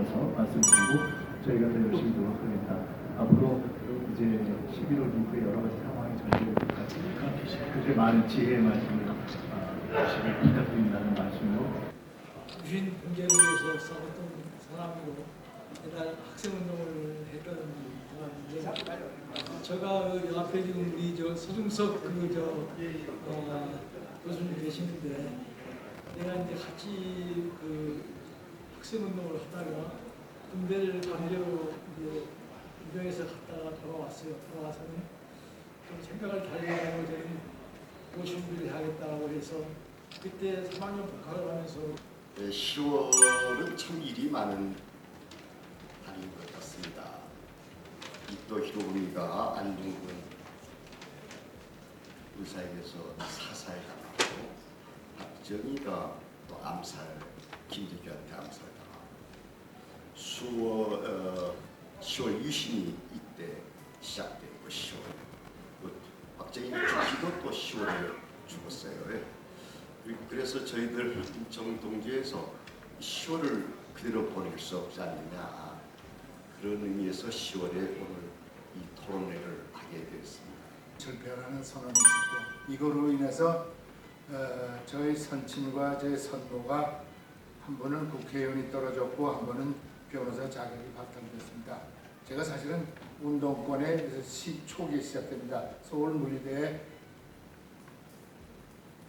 대해서 말씀드리고 저희가 더 열심히 노력하겠다. 앞으로 이제 11월 이후에 여러 가지 상황이 전개될 것 같으니까 그때 많은 지혜의 말씀을 열심히 부탁드린다는 말씀으로 유신 붕괴를 위해서 싸웠던 사람이고 매달 학생운동을 했던 사람인데 제가 그 앞에 지금 우리 서중석 교수님 계시는데 내가 이제 같이 그 학생운동을 하다가 군대를 강제로 이제 유병에서 갔다가 돌아왔어요. 돌아와서는 좀 생각을 달리하고 저는 고시공부를 해야겠다고 해서 그때 3학년 복학을 하면서 10월은 참 일이 많은 달인 것 같습니다. 이또 히로부미가 안중근 의사에게서 사살당하고 박정희가 또 암살, 김대중한테 암살당하고 10월 유신이 이때 시작되고 10월 박정희 죽기도 또 10월에 죽었어요. 그래서 저희들 인천동지에서 10월을 그대로 보낼 수 없지 않느냐 그런 의미에서 10월에 오늘 이 토론회를 하게 되었습니다. 철폐하라는 선언이 있었고 이거로 인해서 저희 선친과 제 선모가 한 번은 국회의원이 떨어졌고 한 번은 변호사 자격이 박탈됐습니다. 제가 사실은 운동권의 초기에 시작됩니다. 서울무리대에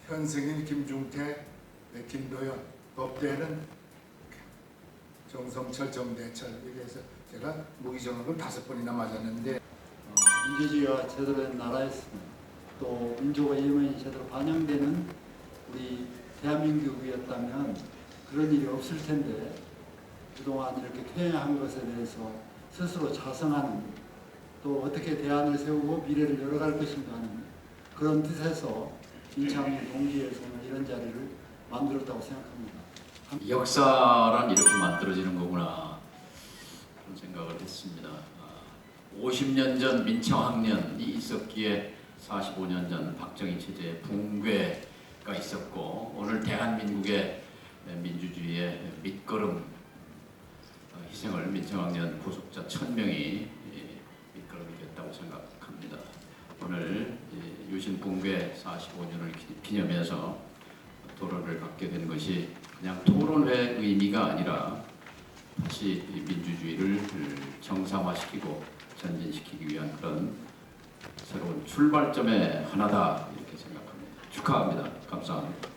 현승일, 김중태, 김도연, 법대는 정성철, 정대철 이렇게 해서 제가 무기징역을 5번이나 맞았는데 민주주의가 제대로 된 나라였으면 또 민주화 이념이 제대로 반영되는 우리 대한민국이었다면 그런 일이 없을 텐데 그동안 이렇게 퇴행한 것에 대해서 스스로 자성하는 또 어떻게 대안을 세우고 미래를 열어갈 것인가 하는 그런 뜻에서 인창 동지에서는 이런 자리를 만들었다고 생각합니다. 역사란 이렇게 만들어지는 거구나 그런 생각을 했습니다. 50년 전 민청학년이 있었기에 45년 전 박정희 체제의 붕괴가 있었고 오늘 대한민국의 민주주의의 밑거름 희생을 민청학년 구속자 1000명이 밑거름이 됐다고 생각합니다. 오늘 유신 붕괴 45년을 기념해서 토론을 갖게 된 것이 그냥 토론회 의미가 아니라 다시 민주주의를 정상화시키고 전진시키기 위한 그런 새로운 출발점의 하나다 이렇게 생각합니다. 축하합니다. 감사합니다.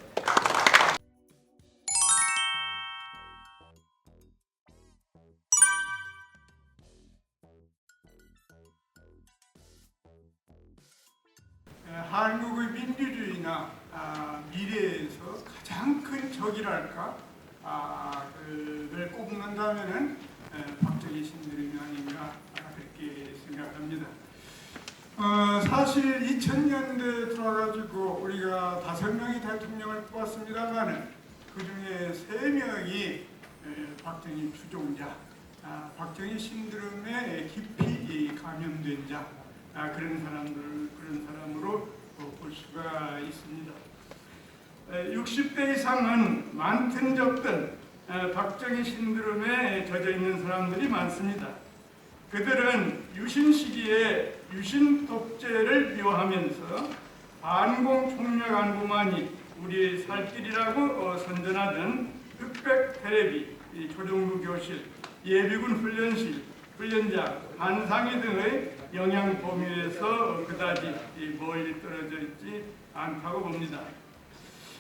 한국의 민주주의나 미래에서 가장 큰 적이랄까 그를 꼽는다면은 박정희 신들이 아닌가 그렇게 생각합니다. 사실 2000년대에 들어와가지고 우리가 5명이 대통령을 뽑았습니다만은 그 중에 3명이 박정희 추종자, 박정희 신드롬에 깊이 감염된 자 그런 사람으로 볼 수가 있습니다. 60대 이상은 많든 적든 박정희 신드롬에 젖어 있는 사람들이 많습니다. 그들은 유신 시기에 유신 독재를 미워하면서 반공 총력 안보만이 우리의 살 길이라고 선전하던 흑백 텔레비, 조정부 교실, 예비군 훈련실, 훈련장, 한상희 등의 영향 범위에서 그다지 멀리 떨어져 있지 않다고 봅니다.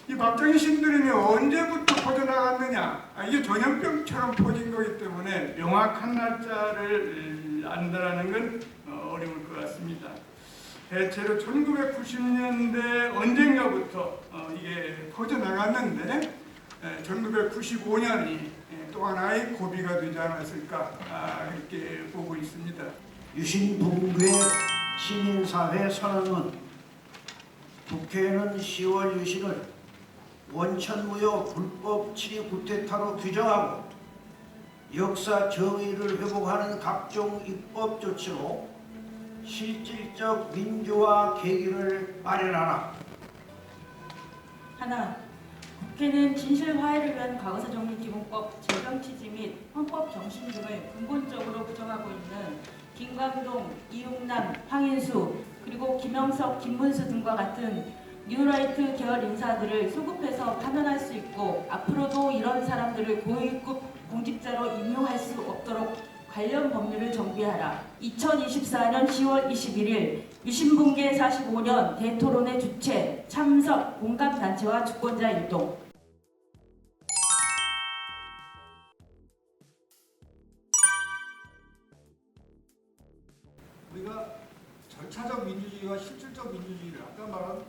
이 박정희 신드롬이 언제부터 퍼져나갔느냐? 이게 전염병처럼 퍼진 거기 때문에 명확한 날짜를 안다라는 건 어려울 것 같습니다. 대체로 1990년대 언젠가부터 이게 퍼져나갔는데 1995년이 또 하나의 고비가 되지 않았을까 이렇게 보고 있습니다. 유신 붕괴 시민사회 선언은 국회는 10월 유신을 원천무효 불법 치리 구테타로 규정하고 역사 정의를 회복하는 각종 입법 조치로 실질적 민주화 계기를 마련하라. 하나, 국회는 진실 화해를 위한 과거사정리기본법, 재정취지 및 헌법 정신 등을 근본적으로 부정하고 있는 김광동, 이용남, 황인수, 그리고 김영석, 김문수 등과 같은 뉴라이트 계열 인사들을 소급해서 파면할 수 있고 앞으로도 이런 사람들을 고위급 공직자로 임용할 수 없도록 관련 법률을 정비하라. 2024년 10월 21일 유신분계 45년 대토론회 주최, 참석, 공감단체와 주권자 일동. 우리가 절차적 민주주의와 실질적 민주주의를 아까 말한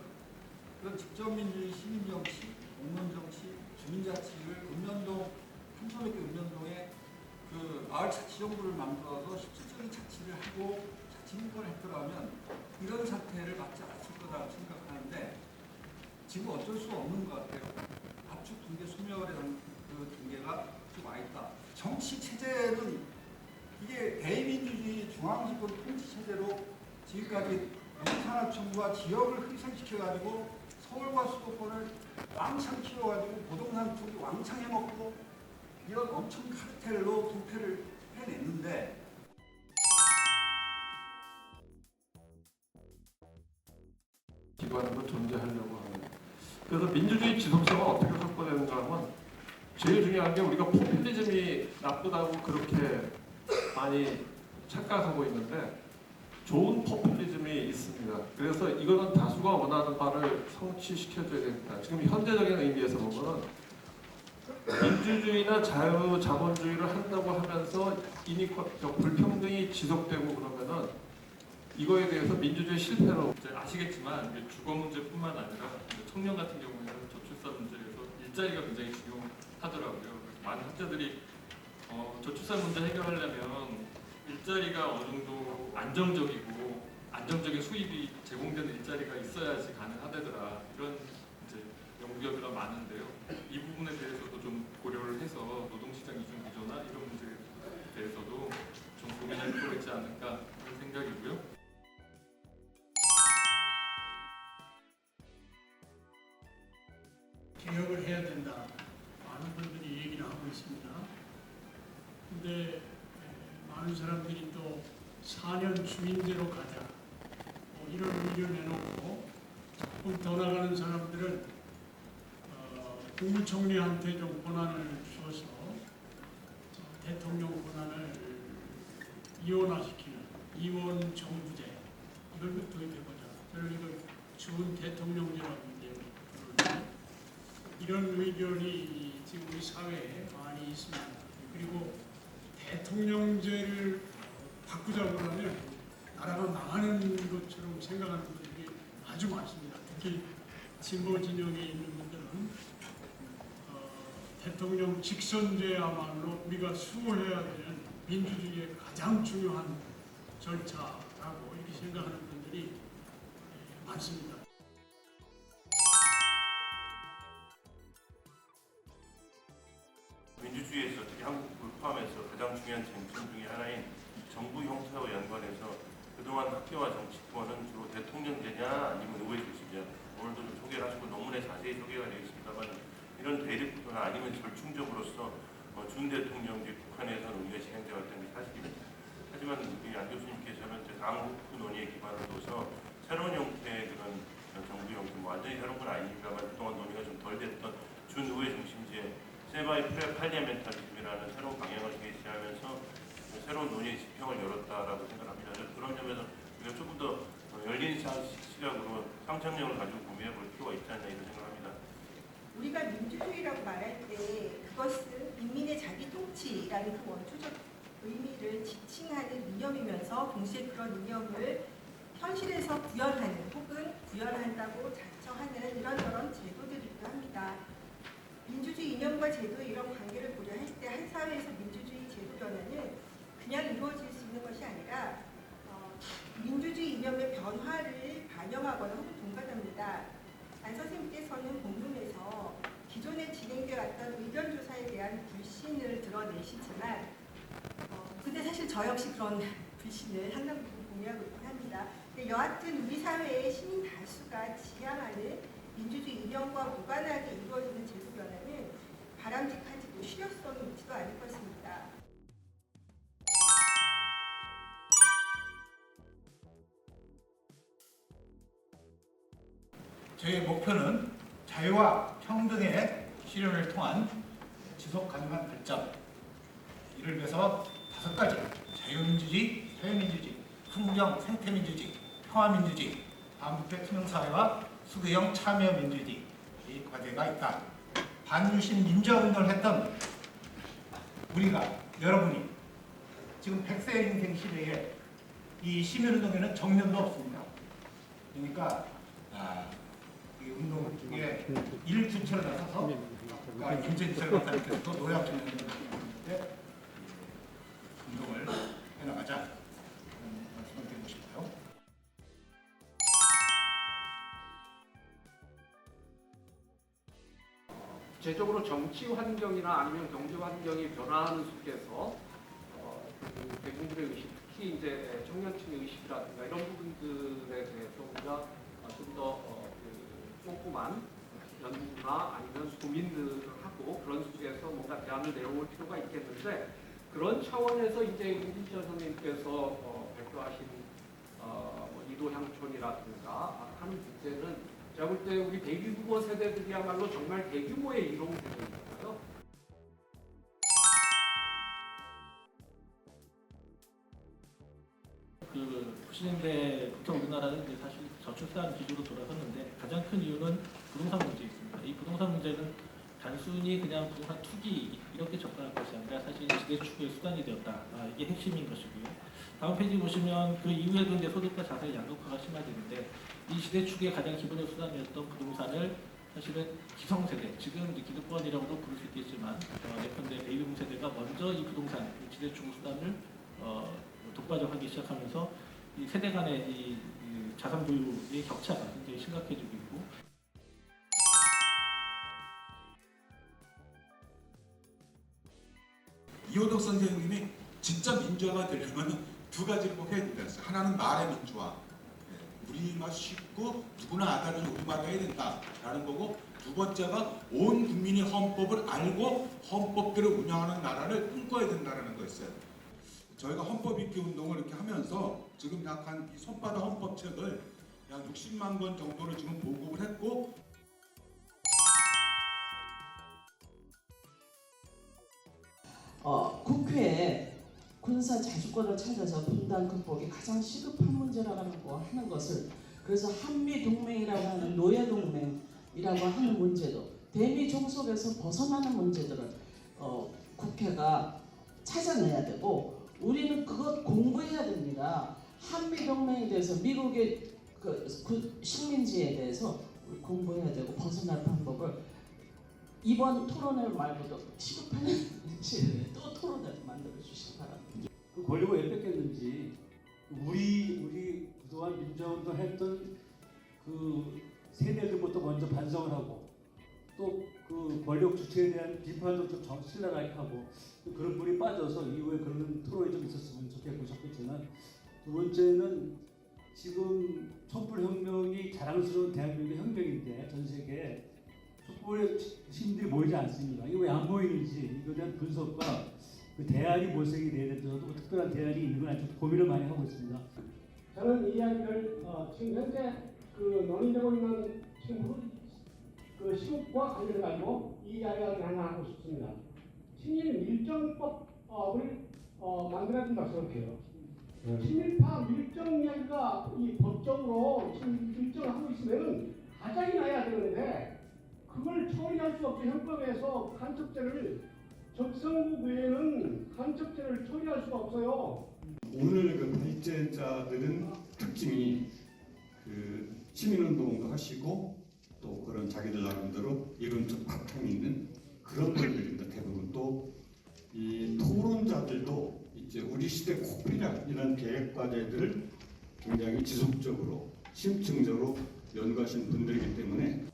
그런 직접민주주의, 시민정치, 공론정치, 주민자치를 읍면동, 삼천백개 읍면동에 그 마을자치정부를 만들어서 실질적인 자치를 하고 자치민권을 했더라면 이런 사태를 맞지 않았을 거라고 생각하는데 지금 어쩔 수 없는 것 같아요. 압축 붕괴, 소멸의 그 붕괴가 좀 와 있다. 정치 체제는 이게 대의민주주의 중앙집권 통치체제로 지금까지 농산업청과 지역을 희생시켜가지고 서울과 수도권을 왕창 키워가지고 부동산 투기 왕창 해먹고 이런 엄청 카르텔로 부패를 해냈는데 기관으로 존재하려고 하는. 그래서 민주주의 지속성을 어떻게 확보되는가 하면 제일 중요한 게 우리가 포퓰리즘이 나쁘다고 그렇게 많이 착각하고 있는데 좋은 포퓰리즘이 있습니다. 그래서 이거는 다수가 원하는 바를 성취시켜줘야 됩니다. 지금 현대적인 의미에서 보면 민주주의나 자유자본주의를 한다고 하면서 불평등이 지속되고 그러면은 이거에 대해서 민주주의 실패로 이제 아시겠지만 주거 문제뿐만 아니라 청년 같은 경우에는 저출산 문제에서 일자리가 굉장히 중요하더라고요. 많은 학자들이 저출산 문제 해결하려면 일자리가 어느 정도 안정적인 수입이 제공되는 일자리가 있어야지 가능하다더라. 이런 이제 연구 결과가 많은데요. 이 부분에 대해서도 좀 고려를 해서 노동시장 이중 구조나 이런 문제에 대해서도 좀 고민할 필요가 있지 않을까 하는 생각이고요. 개혁을 해야 된다. 많은 분들이 얘기를 하고 있습니다. 근데 많은 사람들이 또 4년 주민제로 가자. 이런 의견을 내놓고 조금 더 나가는 사람들은 국무총리한테 좀 권한을 주어서 대통령 권한을 이원화시키는 이원 정부제 이걸 도입해보자. 저는 이걸 좋은 대통령제라고 부르는데 이런 의견이 지금 우리 사회에 많이 있습니다. 그리고 대통령제를 바꾸자고 하면 나라가 망하는 것처럼 생각하는 분들이 아주 많습니다. 특히 진보 진영에 있는 분들은 대통령 직선제야말로 우리가 수호해야 되는 민주주의의 가장 중요한 절차라고 이렇게 생각하는 분들이 많습니다. 민주주의에서 특히 한국을 포함해서 가장 중요한 쟁점 중에 하나인 정부 형태와 연관해서 그동안 학계와 정치권은 주로 대통령제냐 아니면 의회 중심이냐 오늘도 좀 소개를 하시고 논문에 자세히 소개가 되어 있습니다만 이런 대립구도나 아니면 절충적으로서 준 대통령제 북한에서는 의회가 진행되어 왔던 게 사실입니다. 하지만 안 교수님께서는 강북 논의에 기반을 둬서 새로운 형태의 그런 정부 형태, 완전히 새로운 건 아니니까만 그동안 논의가 좀 덜 됐던 준의회 중심제 세바이 팔리아멘탈리즘이라는 새로운 방향을 제시하면서 새로운 논의의 지평을 열었다라고 생각합니다. 그런 점에서 우리가 조금 더 열린 시각으로 상상력을 가지고 고민해 볼 필요가 있지 않나 이런 생각합니다. 우리가 민주주의라고 말할 때 그것은 인민의 자기 통치라는 그 원초적 의미를 지칭하는 이념이면서 동시에 그런 이념을 현실에서 구현하는 혹은 구현한다고 자처하는 이런저런 제도들이기도 합니다. 민주주의 이념과 제도의 이런 관계를 고려할 때 한 사회에서 민주주의 제도 변화는 그냥 이루어질 수 있는 것이 아니라 민주주의 이념의 변화를 반영하거나 혹은 동반합니다. 안 선생님께서는 본문에서 기존에 진행되어 왔던 의견조사에 대한 불신을 드러내시지만 근데 사실 저 역시 그런 불신을 상당 부분 공유하고 있긴 합니다. 근데 여하튼 우리 사회의 시민 다수가 지향하는 민주주의 이념과 무관하게 이루어지는 제도 변화는 바람직하지도 실효성이 있지도 않을 것입니다. 저희의 목표는 자유와 평등의 실현을 통한 지속 가능한 발전, 이를 위해서 5가지 자유민주주의, 사회민주주의, 환경 생태민주주의, 평화민주주의, 반부패 투명사회와 수구형 참여민주주의 이 과제가 있다. 반유신 민주화운동을 했던 우리가, 여러분이 지금 100세 인생 시대에 이 시민운동에는 정년도 없습니다. 그러니까 이 운동 중에 일주체로 나서서 아까 임진철 박사님께서도 노약청년들 운동을 해나가자 그런 말씀을 드리고 싶어요. 구체적으로 정치 환경이나 아니면 경제 환경이 변화하는 속에서 대중들의 의식, 특히 이제 청년층의 의식이라든가 이런 부분들에 대해서 우리가 좀 더 꼼꼼한 연구나 아니면 고민들을 하고 그런 속에서 뭔가 대안을 내놓을 필요가 있겠는데, 그런 차원에서 이제 임진철 선생님께서 발표하신 이도향촌이라든가 하는 문제는 제가 볼 때 우리 베이비 부모 세대들이야말로 정말 대규모의 이동 세대잖아요. 그 90년대부터 우리나라는 이제 사실 저출산 기조로 돌아섰는데 가장 큰 이유는 부동산 문제에 있습니다. 이 부동산 문제는 단순히 그냥 부동산 투기 이렇게 접근할 것이 아니라 사실 지대 추구의 수단이 되었다. 이게 핵심인 것이고요. 다음 페이지 보시면 그 이후에도 이제 소득과 자산의 양극화가 심화되는데 이 지대 추구의 가장 기본의 수단이었던 부동산을 사실은 기성세대, 지금 기득권이라고도 부를 수 있겠지만 예컨대 베이비붐 세대가 먼저 이 부동산, 지대 추구 수단을 독과점하기 시작하면서 이 세대 간의 이 자산 보유의 격차가 굉장히 심각해지고 있고, 이호덕 선생님이 진짜 민주화가 되려면 2가지를 꼭 해야 된다 했어요. 하나는 말의 민주화. 우리만 쉽고 누구나 알아서 우리만 해야 된다라는 거고, 2번째가 온 국민이 헌법을 알고 헌법대로 운영하는 나라를 꿈꿔야 된다는 거였어요. 저희가 헌법 읽기 운동을 이렇게 하면서 지금 약 한 손바닥 헌법책을 약 60만 권 정도를 지금 보급을 했고, 국회에 군사 자주권을 찾아서 분단 극복이 가장 시급한 문제라고 하는 것을, 그래서 한미 동맹이라고 하는 노예 동맹이라고 하는 문제도, 대미 종속에서 벗어나는 문제들을 국회가 찾아내야 되고, 우리는 그것 공부해야 됩니다. 한미 동맹에 대해서, 미국의 그 식민지에 대해서 공부해야 되고 벗어날 방법을 이번 토론회 말고도 시급한 시일에 또 토론회를 만들어 주시기 바랍니다. 그 권력을 왜 뺏겼는지, 우리 그동안 민주화운동 했던 그 세대들부터 먼저 반성을 하고, 또 그 권력 주체에 대한 비판도 좀 신랄하게 하고, 그런 분이 빠져서 이후에 그런 토론이 좀 있었으면 좋겠지만, 2번째는 지금 촛불혁명이 자랑스러운 대한민국의 혁명인데 전 세계에 촛불의 시민들이 모이지 않습니다. 이거 왜 안 모이는지 이거에 대한 분석과 그 대안이 모색이 돼야 되는데도 특별한 대안이 있는 건 아주 고민을 많이 하고 있습니다. 저는 이 이야기를 지금 현재 그 논의되고 있는 지금 그 시국과 관련해 가지고 이 이야기를 하나 하고 싶습니다. 친일 밀정법을 만들어야 된다고 생각해요. 친일파 밀정 이야기가 이 법적으로 지금 밀정을 하고 있으면은 가장이 나야 되는데 그걸 처리할 수 없죠. 헌법에서 간첩죄를 적성국 외에는 간첩죄를 처리할 수가 없어요. 오늘 그 발제자들은 특징이 그 시민운동도 하시고 또 그런 자기들 나름대로 이론적 바탕이 있는 그런 분들입니다. 대부분 또 이 토론자들도 이제 우리 시대 꼭 필요한 이런 계획 과제들을 굉장히 지속적으로 심층적으로 연구하신 분들이기 때문에